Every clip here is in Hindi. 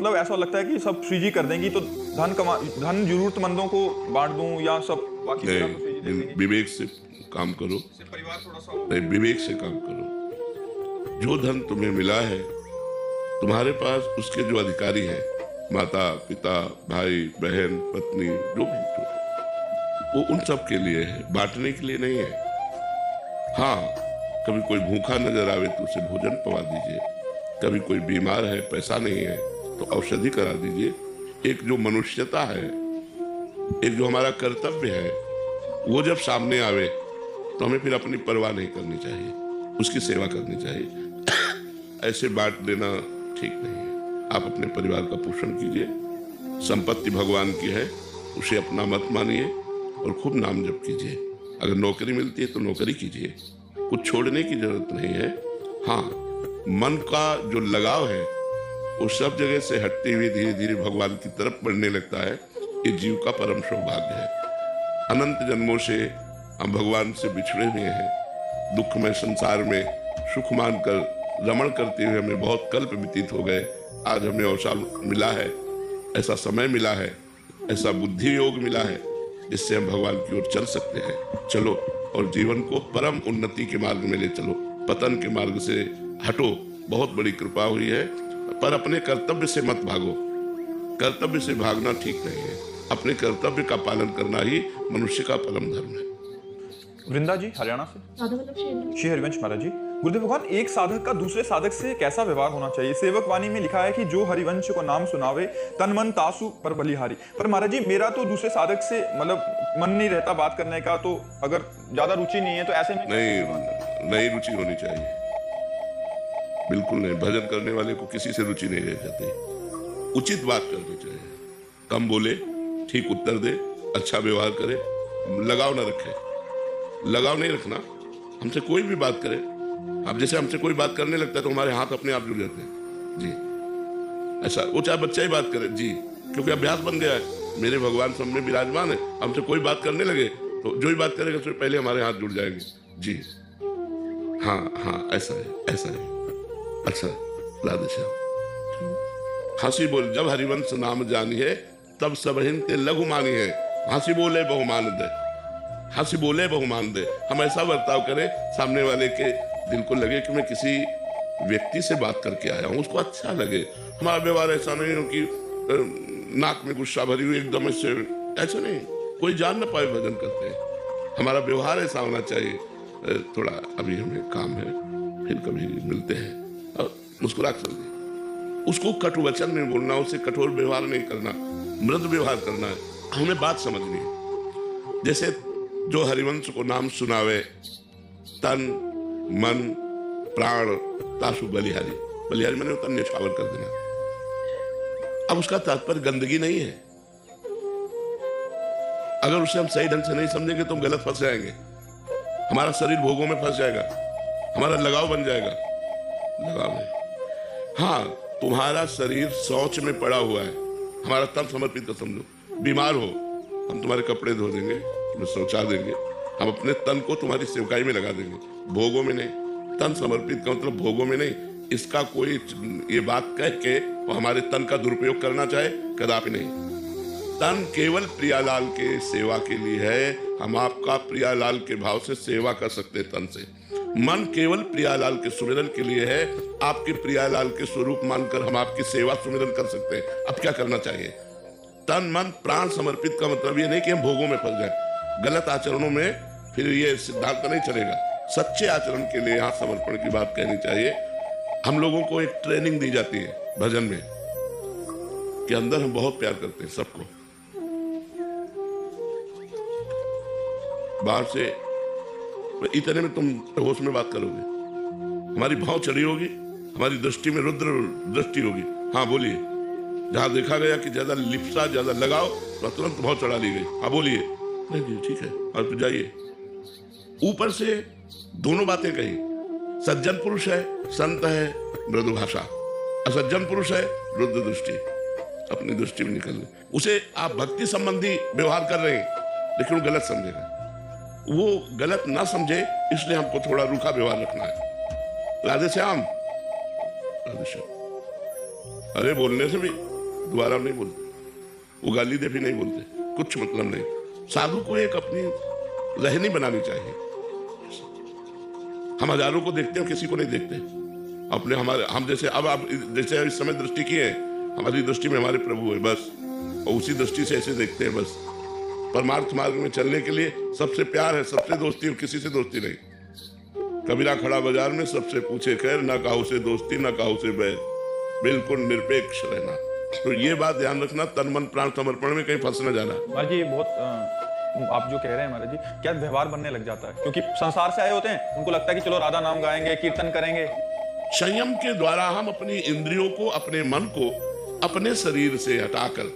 मतलब ऐसा लगता है कि सब श्री जी कर देंगी तो धन जरूरतमंदों को बांट दूं या सब बाकी मेरा तो श्री जी देख लेंगे। विवेक से काम करो, परिवार थोड़ा सा नहीं विवेक से काम करो। जो धन तुम्हें मिला है, तुम्हारे पास उसके जो अधिकारी हैं, माता पिता भाई बहन पत्नी जो भी वो उन सब के लिए है, बांटने के लिए नहीं है। हाँ, कभी कोई भूखा नजर आवे तो उसे भोजन पवा दीजिए, कभी कोई बीमार है पैसा नहीं है तो औषधि करा दीजिए। एक जो मनुष्यता है, एक जो हमारा कर्तव्य है, वो जब सामने आवे तो हमें फिर अपनी परवाह नहीं करनी चाहिए, उसकी सेवा करनी चाहिए। ऐसे बांट देना ठीक नहीं है। आप अपने परिवार का पोषण कीजिए, संपत्ति भगवान की है, उसे अपना मत मानिए और खूब नाम जप कीजिए। अगर नौकरी मिलती है तो नौकरी कीजिए, कुछ छोड़ने की जरूरत नहीं है। हाँ, मन का जो लगाव है वो सब जगह से हटते हुए धीरे धीरे भगवान की तरफ बढ़ने लगता है। ये जीव का परम सौभाग्य है। अनंत जन्मों से हम भगवान से बिछड़े हुए हैं, दुखमय संसार में सुख मानकर रमण करते हुए हमें बहुत कल्प व्यतीत हो गए। आज हमें अवसर मिला है, ऐसा समय मिला है, ऐसा बुद्धि योग मिला है जिससे हम भगवान की ओर चल सकते हैं। चलो और जीवन को परम उन्नति के मार्ग में ले चलो, पतन के मार्ग से हटो। बहुत बड़ी कृपा हुई है, पर अपने कर्तव्य से मत भागो। कर्तव्य से भागना ठीक नहीं है, अपने कर्तव्य का पालन करना ही मनुष्य का परम धर्म है। वृंदा जी हरियाणा से। श्री हरिवंश महाराज जी, गुरुदेव भगवान, एक साधक का दूसरे साधक से कैसा व्यवहार होना चाहिए? सेवक वाणी में लिखा है कि जो हरिवंश को नाम सुनावे तन मन तासु पर बलिहारी। पर महाराज जी, मेरा तो दूसरे साधक से मतलब मन नहीं रहता बात करने का, तो अगर ज्यादा रुचि नहीं है तो ऐसे में नहीं रुचि होनी चाहिए, बिल्कुल नहीं। भजन करने वाले को किसी से रुचि नहीं रह जाती। उचित बात करनी चाहिए, कम बोले, ठीक उत्तर दे, अच्छा व्यवहार करे, लगाव ना रखे। लगाव नहीं रखना, हमसे कोई भी बात करे। अब जैसे हमसे कोई बात करने लगता है तो हमारे हाथ अपने आप जुड़ जाते हैं जी। ऐसा वो चाहे बच्चा ही बात करे जी, क्योंकि अभ्यास बन गया है। मेरे भगवान सब में विराजमान है, हमसे कोई बात करने लगे तो जो ही बात करेगा उससे पहले हमारे हाथ जुड़ जाएंगे जी। हाँ, ऐसा है। अच्छा, राधे श्याम। हंसी बोल जब हरिवंश नाम जानिए, तब सब हिंते लघु मानी है। हंसी बोले बहुमान दे, हंसी बोले बहुमान दे। हम ऐसा बर्ताव करें सामने वाले के दिल को लगे कि मैं किसी व्यक्ति से बात करके आया हूँ, उसको अच्छा लगे। हमारा व्यवहार ऐसा नहीं हो कि नाक में गुस्सा भरी हुई एकदम ऐसे, ऐसा नहीं, कोई जान ना पाए भजन करते हैं। हमारा व्यवहार ऐसा होना चाहिए। थोड़ा अभी हमें काम है, फिर कभी मिलते हैं, और मुस्कुरा कर दे। उसको कटु वचन नहीं बोलना, उससे कठोर व्यवहार नहीं करना, मृदु व्यवहार करना है। हमें बात समझनी है। जैसे जो हरिवंश को नाम सुनावे तन मन प्राण तासु बलिहारी। बलिहारी मैंने तन न्यौछावर कर देना। अब उसका तात्पर्य गंदगी नहीं है। अगर उसे हम सही ढंग से नहीं समझेंगे तो हम गलत फंस जाएंगे। हमारा शरीर भोगों में फंस जाएगा, हमारा लगाव बन जाएगा। लगाव नहीं। हाँ, तुम्हारा शरीर शौच में पड़ा हुआ है, हमारा तन समर्पित कर समझो। बीमार हो, हम तुम्हारे कपड़े धो देंगे, तुम्हें शौचा देंगे, हम अपने तन को तुम्हारी सेवकाई में लगा देंगे, भोगों में नहीं। तन समर्पित का मतलब भोगों में नहीं। इसका कोई ये बात कह के वो हमारे तन का दुरुपयोग करना चाहे, कदापि नहीं। तन केवल प्रियालाल के सेवा के लिए है। हम आपका प्रियालाल के भाव से सेवा कर सकते हैं तन से। मन केवल प्रियालाल के सुमिरन के लिए है। आपके प्रियालाल के स्वरूप मानकर हम आपकी सेवा सुमिरन कर सकते हैं। अब क्या करना चाहिए? तन मन प्राण समर्पित का मतलब ये नहीं कि हम भोगों में फंस जाए, गलत आचरणों में। फिर ये सिद्धांत नहीं चलेगा। सच्चे आचरण के लिए यहाँ समर्पण की बात कहनी चाहिए। हम लोगों को एक ट्रेनिंग दी जाती है भजन में कि अंदर हम बहुत प्यार करते हैं सबको, बाहर से इतने में तुम होश में बात करोगे, हमारी भाव चढ़ी होगी, हमारी दृष्टि में रुद्र दृष्टि होगी। हाँ बोलिए। जहां देखा गया कि ज्यादा लिप्सा ज्यादा लगाओ तो तुरंत भाव चढ़ा ली गई। हाँ बोलिए। नहीं जी ठीक है, और तो जाइए। ऊपर से दोनों बातें कही। सज्जन पुरुष है, संत है, मृदु भाषा। असज्जन पुरुष है, रुद्र दृष्टि, अपनी दृष्टि में निकल गई। उसे आप भक्ति संबंधी व्यवहार कर रहे हैं, लेकिन वो गलत समझेगा। वो गलत ना समझे इसलिए हमको थोड़ा रूखा व्यवहार रखना है। राधे श्याम, राधे श्याम। अरे बोलने से भी दोबारा नहीं बोलते, वो गाली दे भी नहीं बोलते, कुछ मतलब नहीं। साधु को एक अपनी रहनी बनानी चाहिए। हम हजारों को देखते हैं, किसी को नहीं देखते अपने। हमारे हम जैसे अब आप जैसे इस समय दृष्टि की है, हमारी दृष्टि में हमारे प्रभु है बस, और उसी दृष्टि से ऐसे देखते हैं बस। परमार्थ मार्ग में चलने के लिए सबसे प्यार है, सबसे दोस्ती, और किसी से दोस्ती नहीं। कबीरा खड़ा बाजार में, सबसे पूछे खैर, ना काहू से दोस्ती ना काहू से बैर, बिल्कुल निरपेक्ष रहना। तो ये बात ध्यान रखना, तन मन प्राण समर्पण में कहीं फंस न जाना। महाराज जी बहुत आप जो कह रहे हैं महाराज जी, क्या व्यवहार बनने लग जाता है? क्योंकि संसार से आए होते हैं, उनको लगता है कि चलो राधा नाम गाएंगे, कीर्तन करेंगे। संयम के द्वारा हम अपनी इंद्रियों को, अपने मन को अपने शरीर से हटाकर,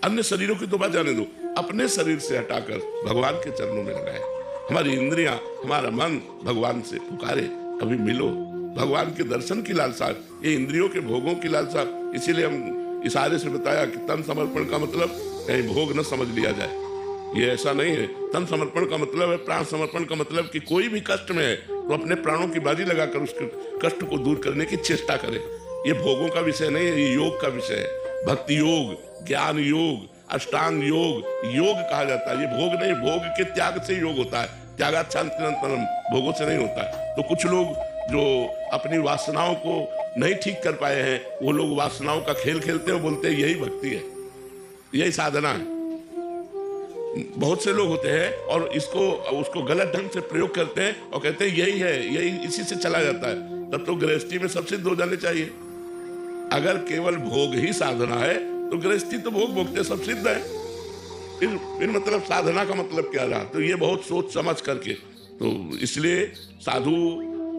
अन्य शरीरों की तो बात जाने दो, अपने शरीर से हटाकर भगवान के चरणों में लगाए। हमारी इंद्रियां, हमारा मन भगवान से पुकारे, कभी मिलो। भगवान के दर्शन की लालसा, ये इंद्रियों के भोगों की लालसा। इसीलिए हम इशारे से बताया कि तन समर्पण का मतलब कहीं भोग न समझ लिया जाए, ये ऐसा नहीं है। तन समर्पण का मतलब है, प्राण समर्पण का मतलब कि कोई भी कष्ट में है तो अपने प्राणों की बाजी लगाकर उसके कष्ट को दूर करने की चेष्टा करे। ये भोगों का विषय नहीं है, ये योग का विषय है। भक्ति योग, ज्ञान योग, अष्टांग योग, योग कहा जाता है। ये भोग नहीं, भोग के त्याग से योग होता है। त्यागाच्छांतिरंतरम, भोगों से नहीं होता है। तो कुछ लोग जो अपनी वासनाओं को नहीं ठीक कर पाए हैं, वो लोग वासनाओं का खेल खेलते हैं, बोलते हैं यही भक्ति है, यही साधना है। बहुत से लोग होते हैं और उसको गलत ढंग से प्रयोग करते हैं और कहते हैं यही है, यही इसी से चला जाता है। तब तो गृहस्थी में सब सिद्ध हो जाने चाहिए। अगर केवल भोग ही साधना है तो गृहस्थी तो भोग भोगते सब सिद्ध है। फिर मतलब साधना का मतलब क्या रहा? तो ये बहुत सोच समझ करके, तो इसलिए साधु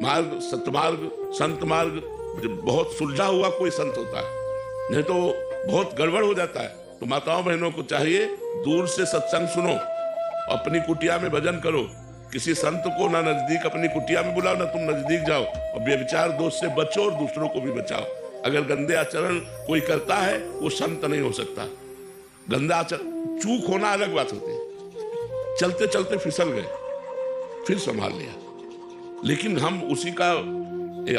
मार्ग, सतमार्ग, संत मार्ग बहुत सुलझा हुआ कोई संत होता है, नहीं तो बहुत गड़बड़ हो जाता है। तो माताओं बहनों को चाहिए दूर से सत्संग सुनो, अपनी कुटिया में भजन करो। किसी संत को ना नजदीक अपनी कुटिया में बुलाओ, ना तुम नजदीक जाओ, और व्यभिचार दोष से बचो और दूसरों को भी बचाओ। अगर गंदे आचरण कोई करता है वो संत नहीं हो सकता। गंदा आचरण, चूक होना अलग बात होती है, चलते चलते फिसल गए, फिर संभाल लिया, लेकिन हम उसी का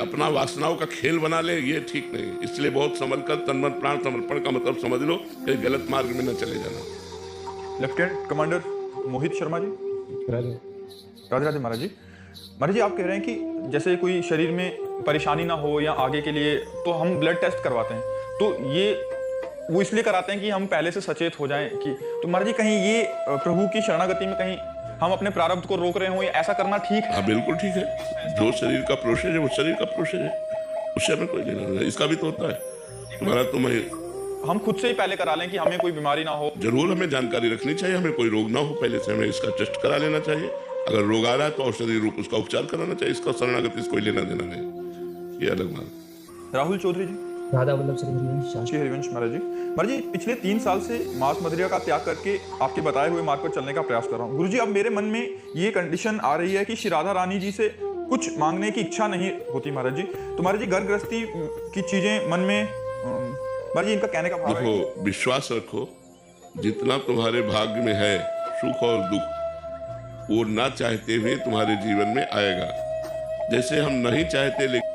अपना वासनाओं का खेल बना ले, ये ठीक नहीं। इसलिए बहुत संभल कर तन मन प्राण समर्पण का मतलब समझ लो, कि गलत मार्ग में न चले जाना। Lieutenant commander Mohit Sharma ji. राधे राधे महाराज जी। महाराज जी, आप कह रहे हैं कि जैसे कोई शरीर में परेशानी ना हो या आगे के लिए, तो हम ब्लड टेस्ट करवाते हैं, तो ये वो इसलिए कराते हैं कि हम पहले से सचेत हो जाएं कि, तो महाराज जी कहीं ये प्रभु की शरणागति में कहीं हम अपने प्रारब्ध को रोक रहे हो, ऐसा करना ठीक है? हाँ बिल्कुल ठीक है। जो शरीर का प्रोसेस है वो शरीर का प्रोसेस है, उससे हमें कोई लेना नहीं। इसका भी तो होता है तुम्हारा, हम खुद से ही पहले करा लें कि हमें कोई बीमारी ना हो। जरूर हमें जानकारी रखनी चाहिए, हमें कोई रोग ना हो, पहले से हमें इसका टेस्ट करा लेना चाहिए। अगर रोग आ रहा है तो औषधि रूप उसका उपचार कराना चाहिए। इसका शरणागति से कोई लेना देना नहीं, ये अलग बात। राहुल चौधरी जी। राधा वल्लभ श्री हरिवंश महाराज जी। महाराज जी, पिछले 3 साल से मांस मदिरा का त्याग करके आपके बताए हुए मार्ग पर चलने का प्रयास कर रहा हूँ। गुरुजी, अब मेरे मन में ये कंडीशन आ रही है कि श्री राधा रानी जी से कुछ मांगने की इच्छा नहीं होती महाराज जी। तो महाराज जी, घर गृहस्थी की चीजें मन में, महाराज जी इनका कहने का भाव है। देखो, विश्वास रखो, जितना तुम्हारे भाग्य में है सुख और दुख, वो ना चाहते हुए तुम्हारे जीवन में आएगा। जैसे हम नहीं चाहते लेकिन